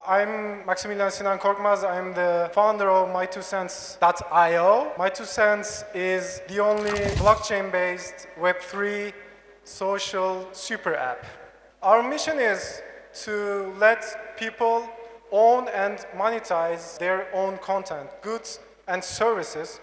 I'm Maximilian Sinan Korkmaz. I'm the founder of My2Cents.io. My2Cents is the only blockchain-based Web3 social super app. Our mission is to let people own and monetize their own content, goods and services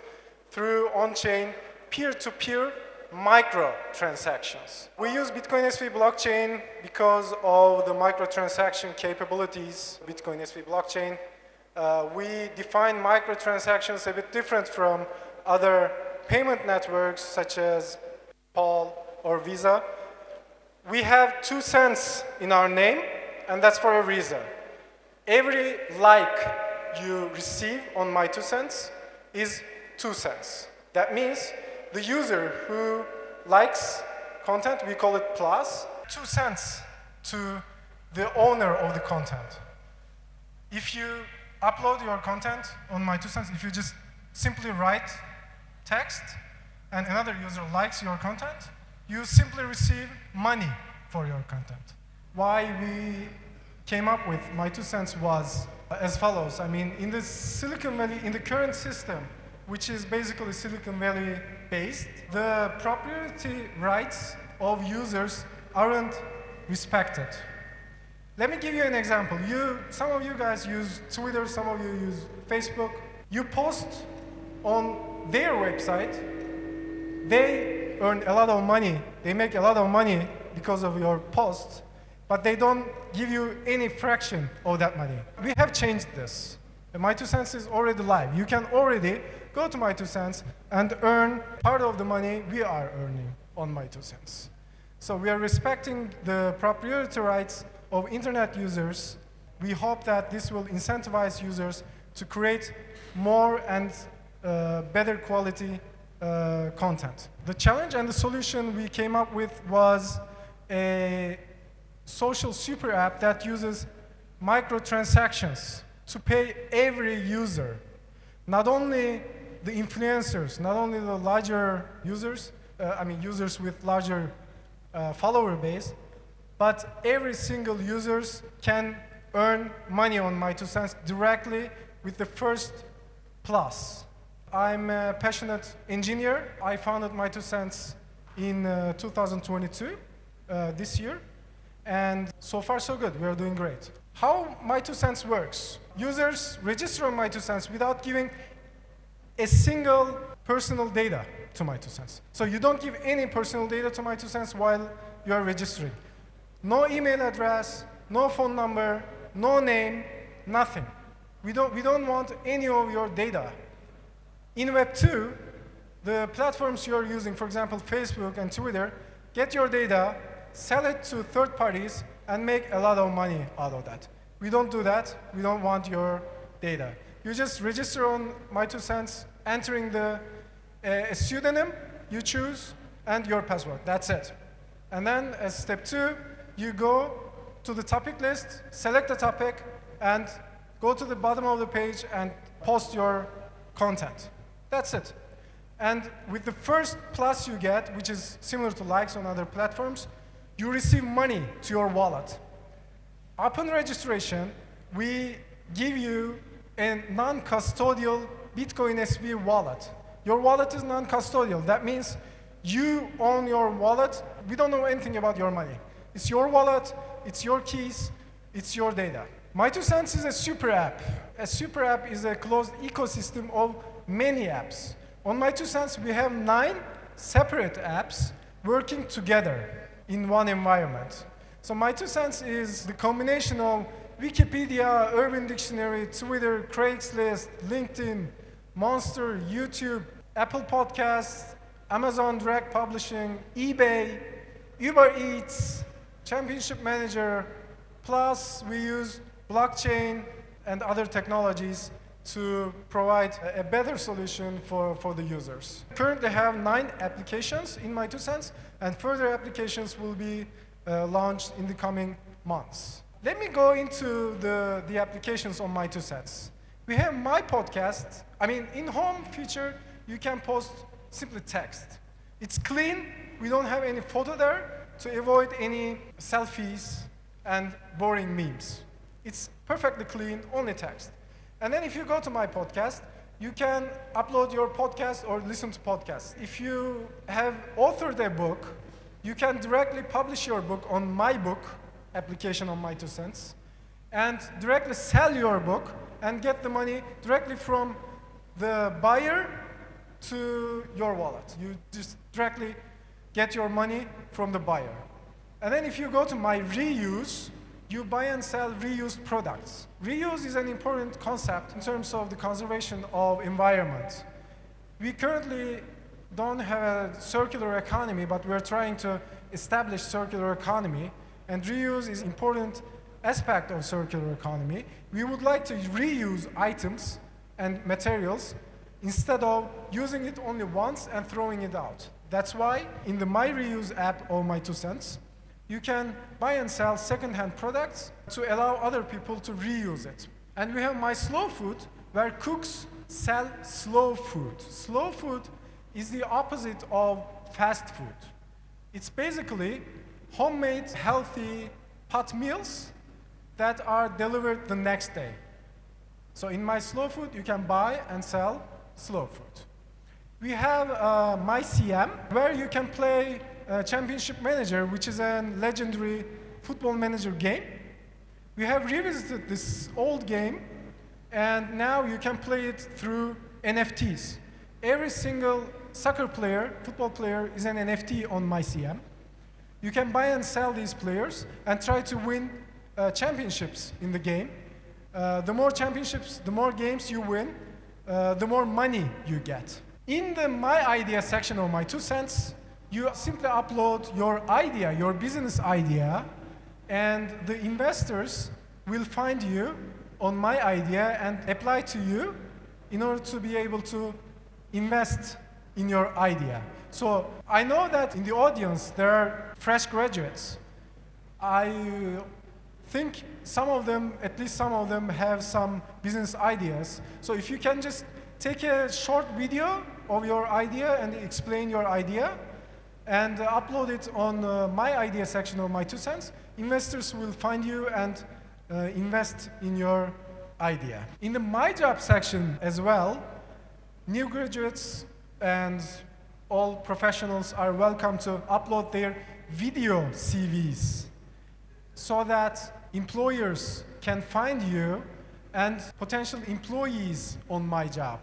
through on-chain peer-to-peer microtransactions. We use Bitcoin SV blockchain because of the microtransaction capabilities of Bitcoin SV blockchain. We define microtransactions a bit different from other payment networks such as PayPal or Visa. We have 2 cents in our name, and that's for a reason. Every like you receive on My2Cents is 2 cents. That means the user who likes content, we call it plus, 2 cents to the owner of the content. If you upload your content on My2Cents, if you just simply write text and another user likes your content, you simply receive money for your content. Why we came up with My2Cents was as follows. I mean, in the Silicon Valley, in the current system, which is basically Silicon Valley based, the proprietary rights of users aren't respected. Let me give you an example. Some of you guys use Twitter, some of you use Facebook. You post on their website, they earn a lot of money, they make a lot of money because of your posts, but they don't give you any fraction of that money. We have changed this. My2Cents is already live. You can already go to My2Cents and earn part of the money we are earning on My2Cents. So we are respecting the proprietary rights of internet users. We hope that this will incentivize users to create more and better quality content. The challenge and the solution we came up with was a social super app that uses microtransactions to pay every user. Not only the influencers, not only the larger users, users with larger follower base, but every single users can earn money on My2Cents directly with the first plus. I'm a passionate engineer. I founded My2Cents in 2022, this year, and so far so good. We are doing great. How My2Cents works? Users register on My2Cents without giving a single personal data to My2Cents. So you don't give any personal data to My2Cents while you are registering. No email address, no phone number, no name, nothing. We don't want any of your data. In Web2, the platforms you're using, for example, Facebook and Twitter, get your data, sell it to third parties, and make a lot of money out of that. We don't do that. We don't want your data. You just register on My2Cents, entering a pseudonym you choose, and your password. That's it. And then as step 2, you go to the topic list, select the topic, and go to the bottom of the page and post your content. That's it. And with the first plus you get, which is similar to likes on other platforms, you receive money to your wallet. Upon registration, we give you a non-custodial Bitcoin SV wallet. Your wallet is non-custodial. That means you own your wallet. We don't know anything about your money. It's your wallet, it's your keys, it's your data. My2Cents is a super app. A super app is a closed ecosystem of many apps. On My2Cents, we have 9 separate apps working together in one environment. So My2Cents is the combination of Wikipedia, Urban Dictionary, Twitter, Craigslist, LinkedIn, Monster, YouTube, Apple Podcasts, Amazon Direct Publishing, eBay, Uber Eats, Championship Manager, plus we use blockchain and other technologies to provide a better solution for the users. Currently have 9 applications in My2Cents, and further applications will be launched in the coming months. Let me go into the applications on My2Cents. We have My Podcast. In home feature, you can post simply text. It's clean. We don't have any photo there to avoid any selfies and boring memes. It's perfectly clean, only text. And then if you go to my podcast, you can upload your podcast or listen to podcasts. If you have authored a book, you can directly publish your book on my book application on My2Cents and directly sell your book and get the money directly from the buyer to your wallet. You just directly get your money from the buyer. And then if you go to my reuse, you buy and sell reused products. Reuse is an important concept in terms of the conservation of environment. We currently don't have a circular economy, but we're trying to establish circular economy, and reuse is an important aspect of circular economy. We would like to reuse items and materials instead of using it only once and throwing it out. That's why in the My Reuse app of My2Cents, you can buy and sell second-hand products to allow other people to reuse it. And we have My Slow Food, where cooks sell slow food. Slow food is the opposite of fast food. It's basically homemade, healthy pot meals that are delivered the next day. So in My Slow Food, you can buy and sell slow food. We have My2CM, where you can play Championship Manager, which is a legendary football manager game. We have revisited this old game, and now you can play it through NFTs. Every single soccer player, football player, is an NFT on My2CM. You can buy and sell these players and try to win championships in the game. The more championships, the more games you win, the more money you get. In the My Idea section of My2Cents, you simply upload your idea, your business idea, and the investors will find you on My Idea and apply to you in order to be able to invest in your idea. So I know that in the audience there are fresh graduates. I think some of them, at least some of them, have some business ideas. So if you can just take a short video of your idea and explain your idea and upload it on My Idea section of My2Cents, investors will find you and invest in your idea. In the My Job section as well, new graduates and all professionals are welcome to upload their video CVs so that employers can find you and potential employees on My Job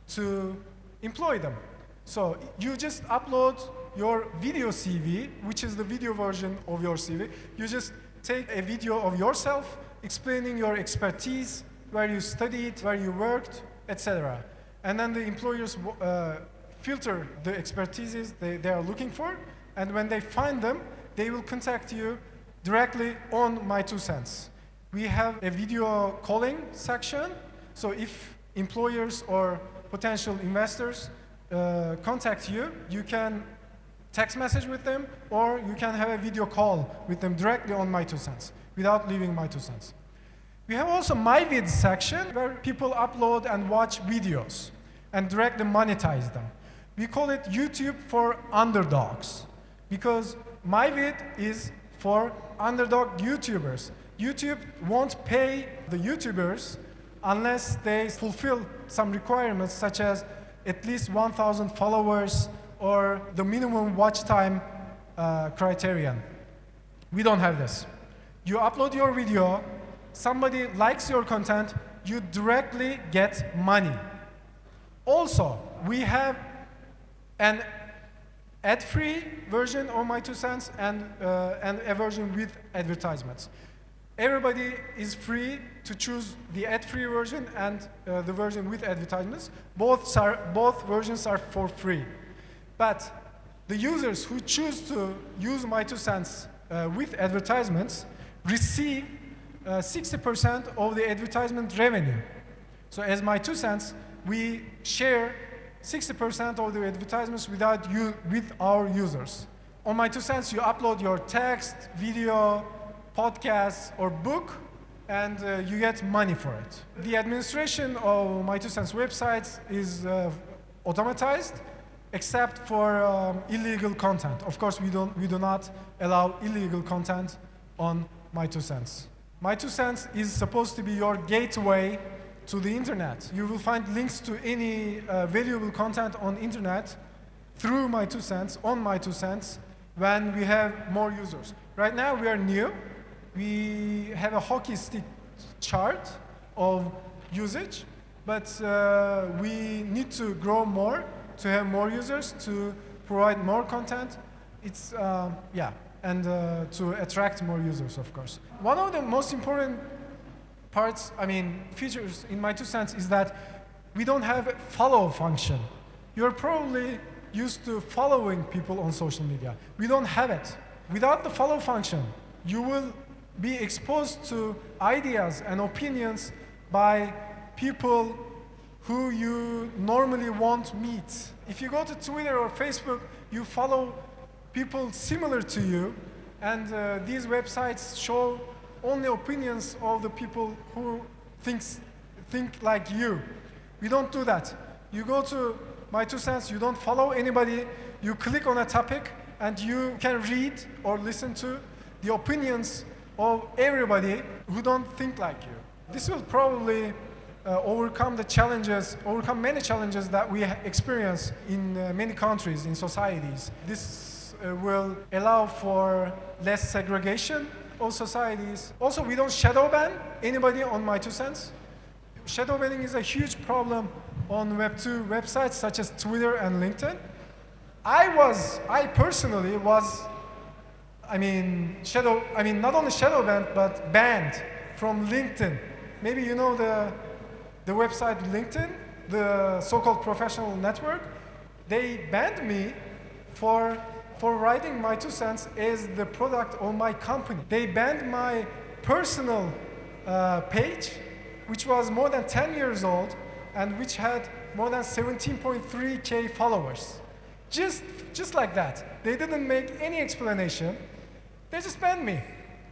to employ them. So you just upload your video CV, which is the video version of your CV. You just take a video of yourself explaining your expertise, where you studied, where you worked, etc. And then the employers filter the expertises they are looking for, and when they find them, they will contact you directly on My2Cents. We have a video calling section, so if employers or potential investors contact you, you can text message with them, or you can have a video call with them directly on My2Cents without leaving My2Cents. We have also My Vids section, where people upload and watch videos and directly monetize them. We call it YouTube for underdogs, because My Vid is for underdog YouTubers. YouTube won't pay the YouTubers unless they fulfill some requirements, such as at least 1,000 followers or the minimum watch time criterion. We don't have this. You upload your video, somebody likes your content, you directly get money. Also, we have an ad-free version of My2Cents and a version with advertisements. Everybody is free to choose the ad-free version and the version with advertisements. Both versions are for free. But the users who choose to use My2Cents with advertisements receive 60% of the advertisement revenue. So as My2Cents, we share 60% of the advertisements with our users. On My2Cents, you upload your text, video, podcast, or book, and you get money for it. The administration of My2Cents websites is automatized, except for illegal content. Of course, we do not allow illegal content on My2Cents. My2Cents is supposed to be your gateway to the internet. You will find links to any valuable content on internet through My2Cents, on My2Cents, when we have more users. Right now we are new. We have a hockey stick chart of usage, but we need to grow more to have more users, to provide more content. It's, and to attract more users, of course. One of the most important features in My2Cents is that we don't have a follow function. You're probably used to following people on social media. We don't have it. Without the follow function, you will be exposed to ideas and opinions by people who you normally won't meet. If you go to Twitter or Facebook, you follow people similar to you, and these websites show only opinions of the people who think like you. We don't do that. You go to My2Cents, you don't follow anybody, you click on a topic, and you can read or listen to the opinions of everybody who don't think like you. This will probably overcome many challenges that we experience in many countries, in societies. This will allow for less segregation of societies. Also, we don't shadow ban anybody on My2Cents. Shadow banning is a huge problem on Web2 websites such as Twitter and LinkedIn. I personally was, not only shadow banned, but banned from LinkedIn. Maybe you know the website LinkedIn, the so-called professional network. They banned me for writing My2Cents as the product of my company. They banned my personal page, which was more than 10 years old and which had more than 17.3K followers. Just like that. They didn't make any explanation. They just banned me.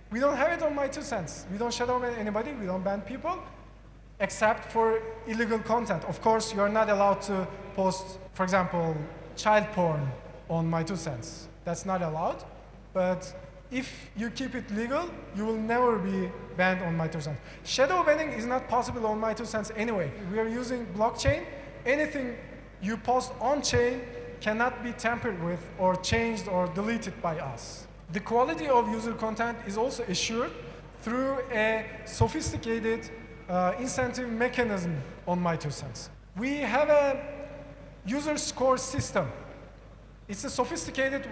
We don't have it on My2Cents. We don't shadow ban anybody. We don't ban people, except for illegal content. Of course, you're not allowed to post, for example, child porn on My2Cents. That's not allowed. But if you keep it legal, you will never be banned on My2Cents. Shadow banning is not possible on My2Cents anyway. We are using blockchain. Anything you post on-chain cannot be tampered with or changed or deleted by us. The quality of user content is also assured through a sophisticated incentive mechanism on My2Cents. We have a user score system. It's a sophisticated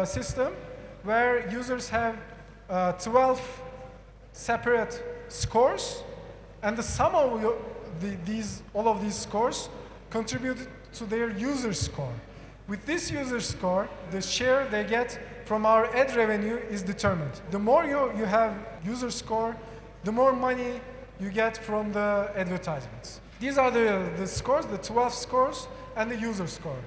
system where users have 12 separate scores, and the sum of all of these scores contribute to their user score. With this user score, the share they get from our ad revenue is determined. The more you have user score, the more money you get from the advertisements. These are the scores, the 12 scores, and the user score.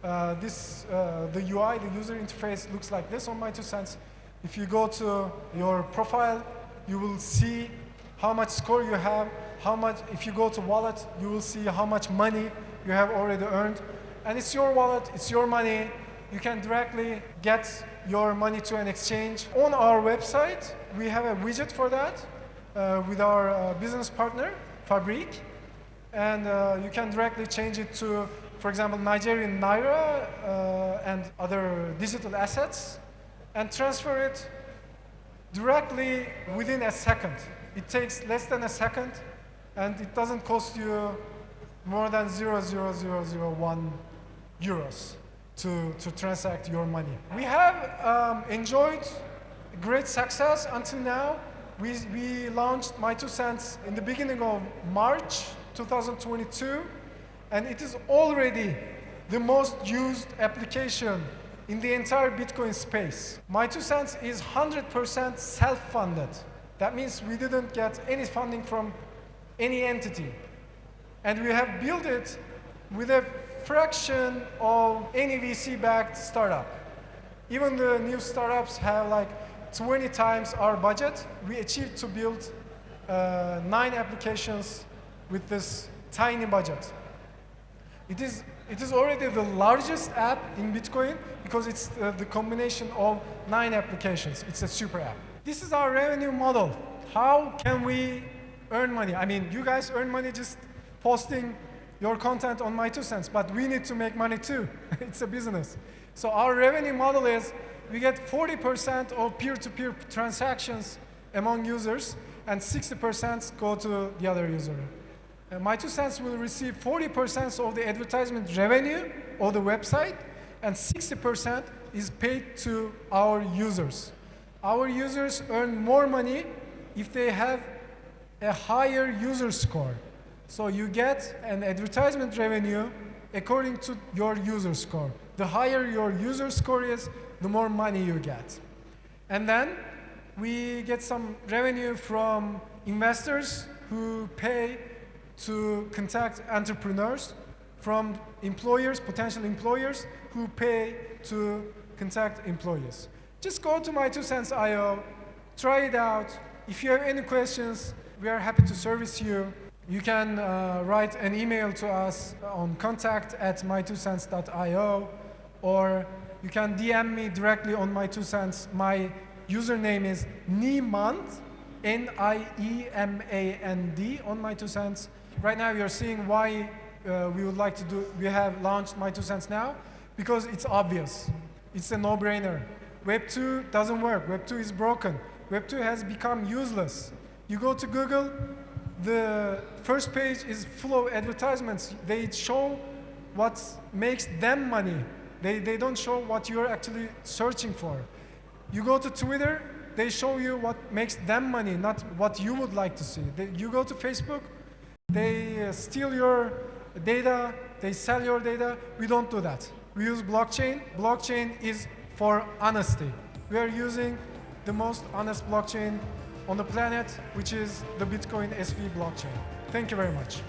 The UI, the user interface, looks like this on My2Cents. If you go to your profile, you will see how much score you have, if you go to wallet, you will see how much money you have already earned. And it's your wallet, it's your money. You can directly get your money to an exchange. On our website, we have a widget for that with our business partner, Fabric. And you can directly change it to, for example, Nigerian Naira and other digital assets, and transfer it directly within a second. It takes less than a second, and it doesn't cost you more than 0.0001 euros to transact your money. We have enjoyed great success until now. We launched My2Cents in the beginning of March 2022, and it is already the most used application in the entire Bitcoin space. My2Cents is 100% self-funded. That means we didn't get any funding from any entity. And we have built it with a fraction of any VC-backed startup. Even the new startups have like 20 times our budget. We achieved to build 9 applications with this tiny budget. It is already the largest app in Bitcoin because it's the combination of 9 applications. It's a super app. This is our revenue model. how can we earn money? I mean, you guys earn money just posting your content on My2Cents, but we need to make money too. It's a business. So our revenue model is we get 40% of peer-to-peer transactions among users, and 60% go to the other user. My2Cents will receive 40% of the advertisement revenue of the website, and 60% is paid to our users. Our users earn more money if they have a higher user score. So you get an advertisement revenue according to your user score. The higher your user score is, the more money you get. And then we get some revenue from investors who pay to contact entrepreneurs, from employers, potential employers who pay to contact employees. Just go to My2Cents.io, try it out. If you have any questions, we are happy to service you. You can write an email to us on contact@my2cents.io, or you can DM me directly on My2Cents. My username is Niemand, Niemand on My2Cents. Right now you're seeing why we have launched My2Cents now, because it's obvious. It's a no-brainer. Web 2 doesn't work. Web 2 is broken. Web 2 has become useless. You go to Google, the first page is full of advertisements. They show what makes them money. They don't show what you're actually searching for. You go to Twitter, they show you what makes them money, not what you would like to see. You go to Facebook, they steal your data, they sell your data. We don't do that. We use blockchain. Blockchain is for honesty. We are using the most honest blockchain on the planet, which is the Bitcoin SV blockchain. Thank you very much.